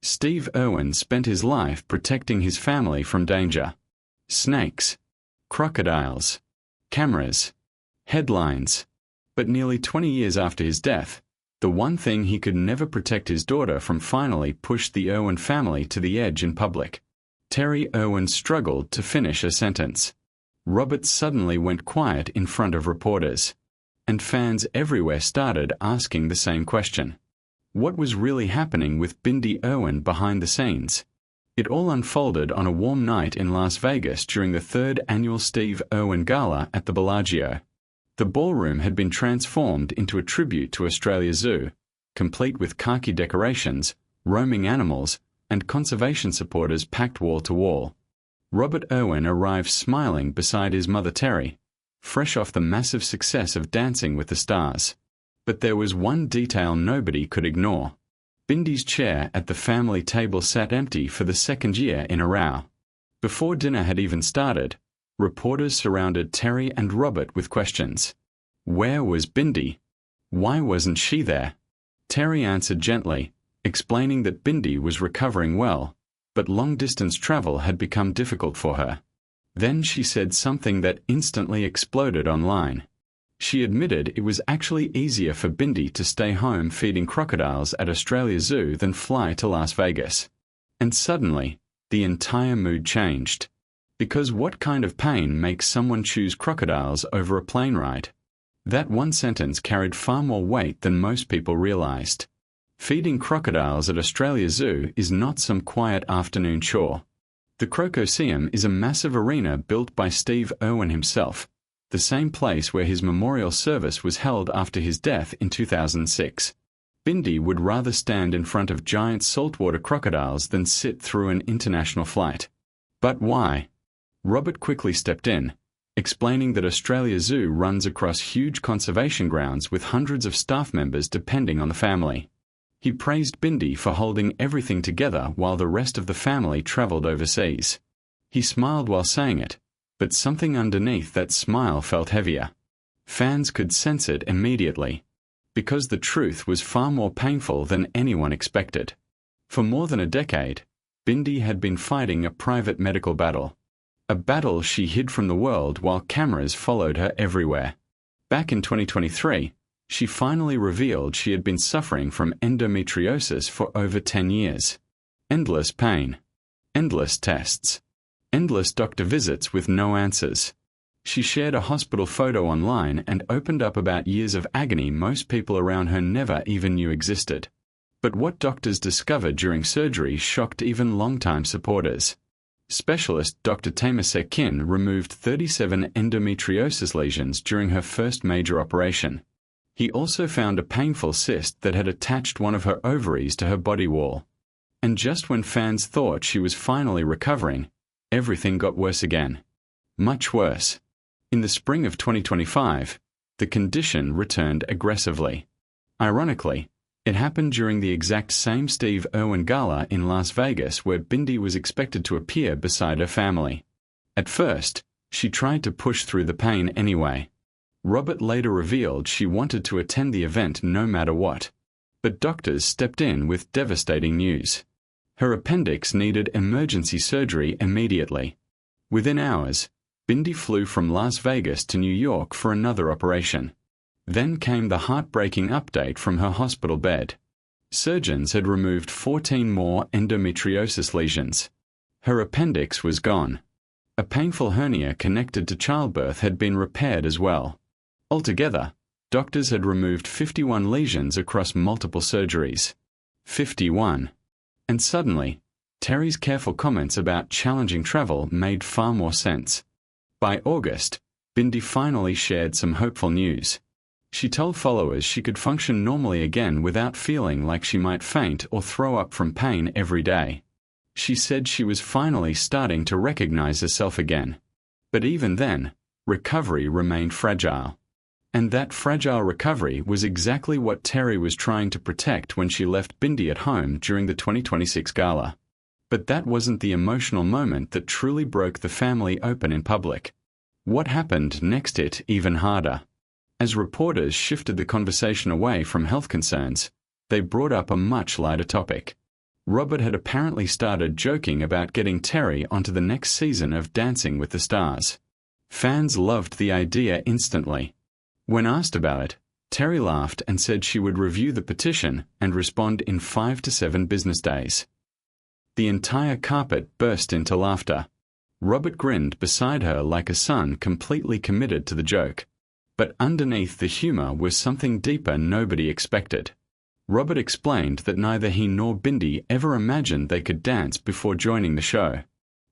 Steve Irwin spent his life protecting his family from danger. Snakes, crocodiles, cameras, headlines. But nearly 20 years after his death, the one thing he could never protect his daughter from finally pushed the Irwin family to the edge in public. Terri Irwin struggled to finish a sentence. Robert suddenly went quiet in front of reporters, and fans everywhere started asking the same question. What was really happening with Bindi Irwin behind the scenes? It all unfolded on a warm night in Las Vegas during the 3rd annual Steve Irwin Gala at the Bellagio. The ballroom had been transformed into a tribute to Australia Zoo, complete with khaki decorations, roaming animals, and conservation supporters packed wall to wall. Robert Irwin arrived smiling beside his mother Terri, fresh off the massive success of Dancing with the Stars. But there was one detail nobody could ignore. Bindi's chair at the family table sat empty for the 2nd year in a row. Before dinner had even started, reporters surrounded Terri and Robert with questions. Where was Bindi? Why wasn't she there? Terri answered gently, explaining that Bindi was recovering well, but long-distance travel had become difficult for her. Then she said something that instantly exploded online. She admitted it was actually easier for Bindi to stay home feeding crocodiles at Australia Zoo than fly to Las Vegas. And suddenly, the entire mood changed. Because what kind of pain makes someone choose crocodiles over a plane ride? That one sentence carried far more weight than most people realized. Feeding crocodiles at Australia Zoo is not some quiet afternoon chore. The Crocoseum is a massive arena built by Steve Irwin himself, the same place where his memorial service was held after his death in 2006. Bindi would rather stand in front of giant saltwater crocodiles than sit through an international flight. But why? Robert quickly stepped in, explaining that Australia Zoo runs across huge conservation grounds with hundreds of staff members depending on the family. He praised Bindi for holding everything together while the rest of the family traveled overseas. He smiled while saying it, but something underneath that smile felt heavier. Fans could sense it immediately, because the truth was far more painful than anyone expected. For more than a decade, Bindi had been fighting a private medical battle. A battle she hid from the world while cameras followed her everywhere. Back in 2023, she finally revealed she had been suffering from endometriosis for over 10 years. Endless pain. Endless tests. Endless doctor visits with no answers. She shared a hospital photo online and opened up about years of agony most people around her never even knew existed. But what doctors discovered during surgery shocked even longtime supporters. Specialist Dr. Tamasek Kin removed 37 endometriosis lesions during her first major operation. He also found a painful cyst that had attached one of her ovaries to her body wall. And just when fans thought she was finally recovering, everything got worse again. Much worse. In the spring of 2025, the condition returned aggressively. Ironically, it happened during the exact same Steve Irwin Gala in Las Vegas where Bindi was expected to appear beside her family. At first, she tried to push through the pain anyway. Robert later revealed she wanted to attend the event no matter what. But doctors stepped in with devastating news. Her appendix needed emergency surgery immediately. Within hours, Bindi flew from Las Vegas to New York for another operation. Then came the heartbreaking update from her hospital bed. Surgeons had removed 14 more endometriosis lesions. Her appendix was gone. A painful hernia connected to childbirth had been repaired as well. Altogether, doctors had removed 51 lesions across multiple surgeries. 51. And suddenly, Terri's careful comments about challenging travel made far more sense. By August, Bindi finally shared some hopeful news. She told followers she could function normally again without feeling like she might faint or throw up from pain every day. She said she was finally starting to recognize herself again. But even then, recovery remained fragile. And that fragile recovery was exactly what Terri was trying to protect when she left Bindi at home during the 2026 gala. But that wasn't the emotional moment that truly broke the family open in public. What happened next hit even harder. As reporters shifted the conversation away from health concerns, they brought up a much lighter topic. Robert had apparently started joking about getting Terri onto the next season of Dancing with the Stars. Fans loved the idea instantly. When asked about it, Terri laughed and said she would review the petition and respond in 5 to 7 business days. The entire carpet burst into laughter. Robert grinned beside her like a son completely committed to the joke. But underneath the humor was something deeper nobody expected. Robert explained that neither he nor Bindi ever imagined they could dance before joining the show.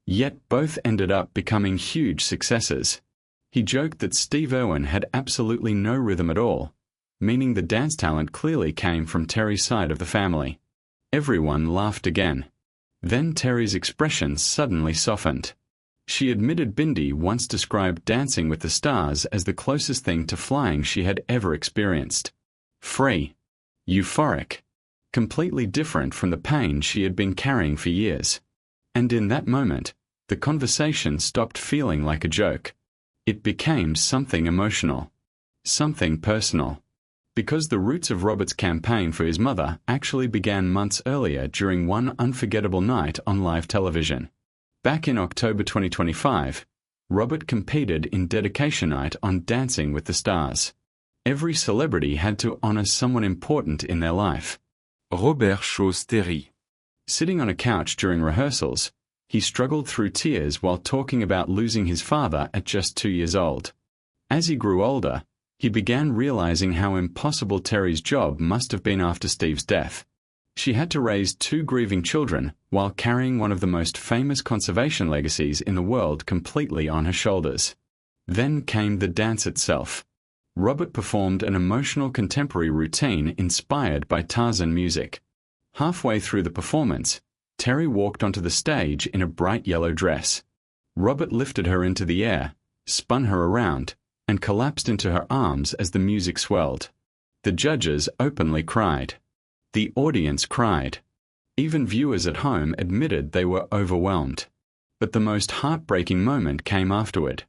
Yet both ended up becoming huge successes. He joked that Steve Irwin had absolutely no rhythm at all, meaning the dance talent clearly came from Terri's side of the family. Everyone laughed again. Then Terri's expression suddenly softened. She admitted Bindi once described Dancing with the Stars as the closest thing to flying she had ever experienced. Free. Euphoric. Completely different from the pain she had been carrying for years. And in that moment, the conversation stopped feeling like a joke. It became something emotional. Something personal. Because the roots of Robert's campaign for his mother actually began months earlier during one unforgettable night on live television. Back in October 2025, Robert competed in dedication night on Dancing with the Stars. Every celebrity had to honor someone important in their life. Robert chose Terri. Sitting on a couch during rehearsals, he struggled through tears while talking about losing his father at just 2 years old. As he grew older, he began realizing how impossible Terri's job must have been after Steve's death. She had to raise 2 grieving children while carrying one of the most famous conservation legacies in the world completely on her shoulders. Then came the dance itself. Robert performed an emotional contemporary routine inspired by Tarzan music. Halfway through the performance, Terri walked onto the stage in a bright yellow dress. Robert lifted her into the air, spun her around, and collapsed into her arms as the music swelled. The judges openly cried. The audience cried. Even viewers at home admitted they were overwhelmed. But the most heartbreaking moment came afterward.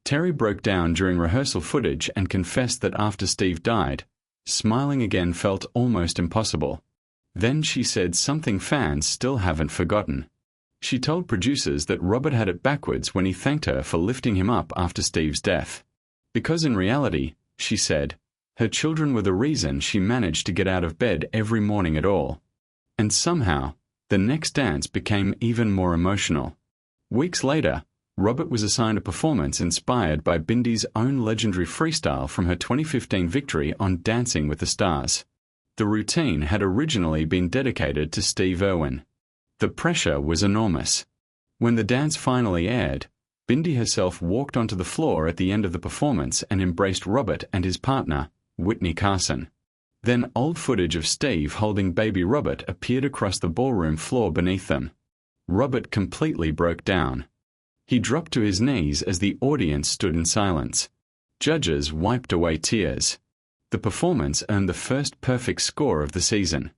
Terri broke down during rehearsal footage and confessed that after Steve died, smiling again felt almost impossible. Then she said something fans still haven't forgotten. She told producers that Robert had it backwards when he thanked her for lifting him up after Steve's death. Because in reality, she said, her children were the reason she managed to get out of bed every morning at all. And somehow, the next dance became even more emotional. Weeks later, Robert was assigned a performance inspired by Bindi's own legendary freestyle from her 2015 victory on Dancing with the Stars. The routine had originally been dedicated to Steve Irwin. The pressure was enormous. When the dance finally aired, Bindi herself walked onto the floor at the end of the performance and embraced Robert and his partner, Whitney Carson. Then old footage of Steve holding baby Robert appeared across the ballroom floor beneath them. Robert completely broke down. He dropped to his knees as the audience stood in silence. Judges wiped away tears. The performance earned the first perfect score of the season.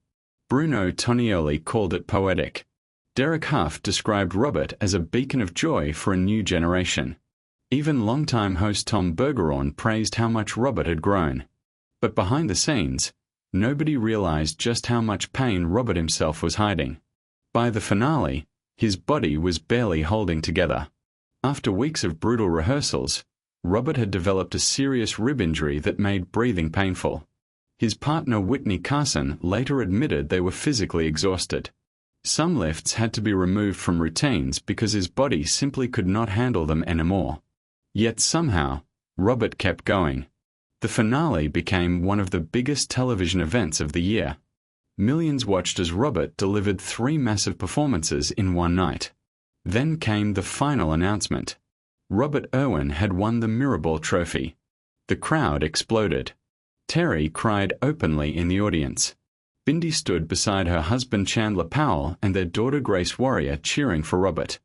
Bruno Tonioli called it poetic. Derek Huff described Robert as a beacon of joy for a new generation. Even longtime host Tom Bergeron praised how much Robert had grown. But behind the scenes, nobody realized just how much pain Robert himself was hiding. By the finale, his body was barely holding together. After weeks of brutal rehearsals, Robert had developed a serious rib injury that made breathing painful. His partner Whitney Carson later admitted they were physically exhausted. Some lifts had to be removed from routines because his body simply could not handle them anymore. Yet somehow, Robert kept going. The finale became one of the biggest television events of the year. Millions watched as Robert delivered 3 massive performances in one night. Then came the final announcement. Robert Irwin had won the Mirrorball Trophy. The crowd exploded. Terri cried openly in the audience. Bindi stood beside her husband Chandler Powell and their daughter Grace Warrior cheering for Robert.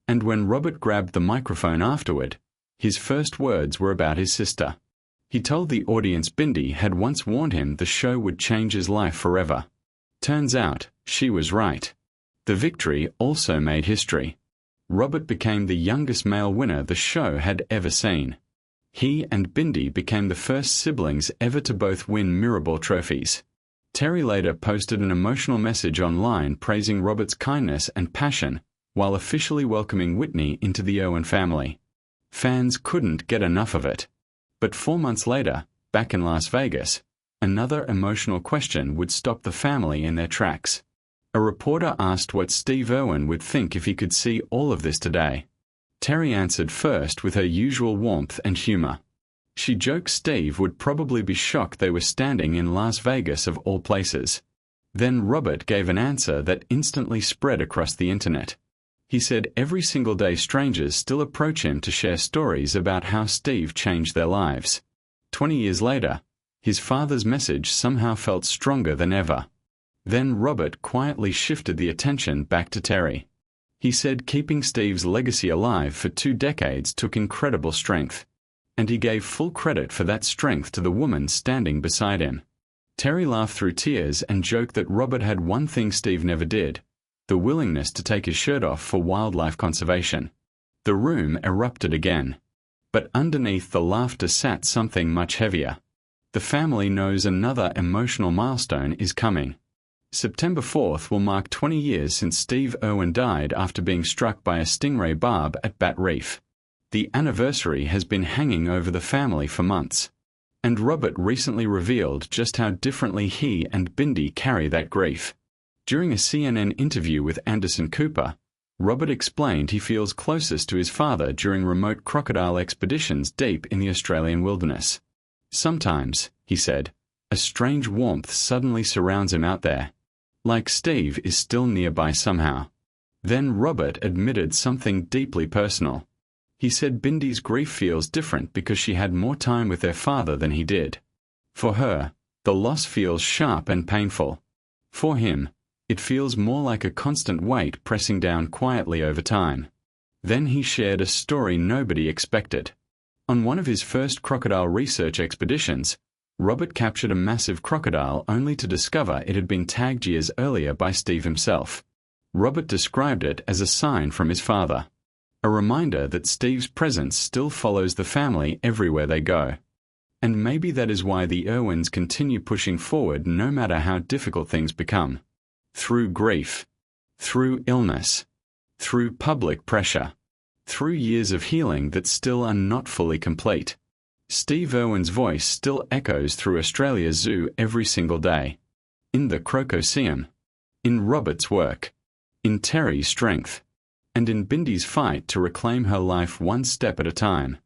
And when Robert grabbed the microphone afterward, his first words were about his sister. He told the audience Bindi had once warned him the show would change his life forever. Turns out, she was right. The victory also made history. Robert became the youngest male winner the show had ever seen. He and Bindi became the first siblings ever to both win Mirrorball trophies. Terri later posted an emotional message online praising Robert's kindness and passion, while officially welcoming Whitney into the Irwin family. Fans couldn't get enough of it. But 4 months later, back in Las Vegas, another emotional question would stop the family in their tracks. A reporter asked what Steve Irwin would think if he could see all of this today. Terri answered first with her usual warmth and humor. She joked Steve would probably be shocked they were standing in Las Vegas of all places. Then Robert gave an answer that instantly spread across the internet. He said every single day strangers still approach him to share stories about how Steve changed their lives. 20 years later, his father's message somehow felt stronger than ever. Then Robert quietly shifted the attention back to Terri. He said keeping Steve's legacy alive for 2 decades took incredible strength. And he gave full credit for that strength to the woman standing beside him. Terri laughed through tears and joked that Robert had one thing Steve never did: the willingness to take his shirt off for wildlife conservation. The room erupted again. But underneath the laughter sat something much heavier. The family knows another emotional milestone is coming. September 4th will mark 20 years since Steve Irwin died after being struck by a stingray barb at Bat Reef. The anniversary has been hanging over the family for months. And Robert recently revealed just how differently he and Bindi carry that grief. During a CNN interview with Anderson Cooper, Robert explained he feels closest to his father during remote crocodile expeditions deep in the Australian wilderness. Sometimes, he said, a strange warmth suddenly surrounds him out there, like Steve is still nearby somehow. Then Robert admitted something deeply personal. He said Bindi's grief feels different because she had more time with their father than he did. For her, the loss feels sharp and painful. For him, it feels more like a constant weight pressing down quietly over time. Then he shared a story nobody expected. On one of his first crocodile research expeditions, Robert captured a massive crocodile only to discover it had been tagged years earlier by Steve himself. Robert described it as a sign from his father. A reminder that Steve's presence still follows the family everywhere they go. And maybe that is why the Irwins continue pushing forward no matter how difficult things become. Through grief, through illness, through public pressure, through years of healing that still are not fully complete. Steve Irwin's voice still echoes through Australia's zoo every single day. In the Crocoseum, in Robert's work, in Terri's strength, and in Bindi's fight to reclaim her life one step at a time.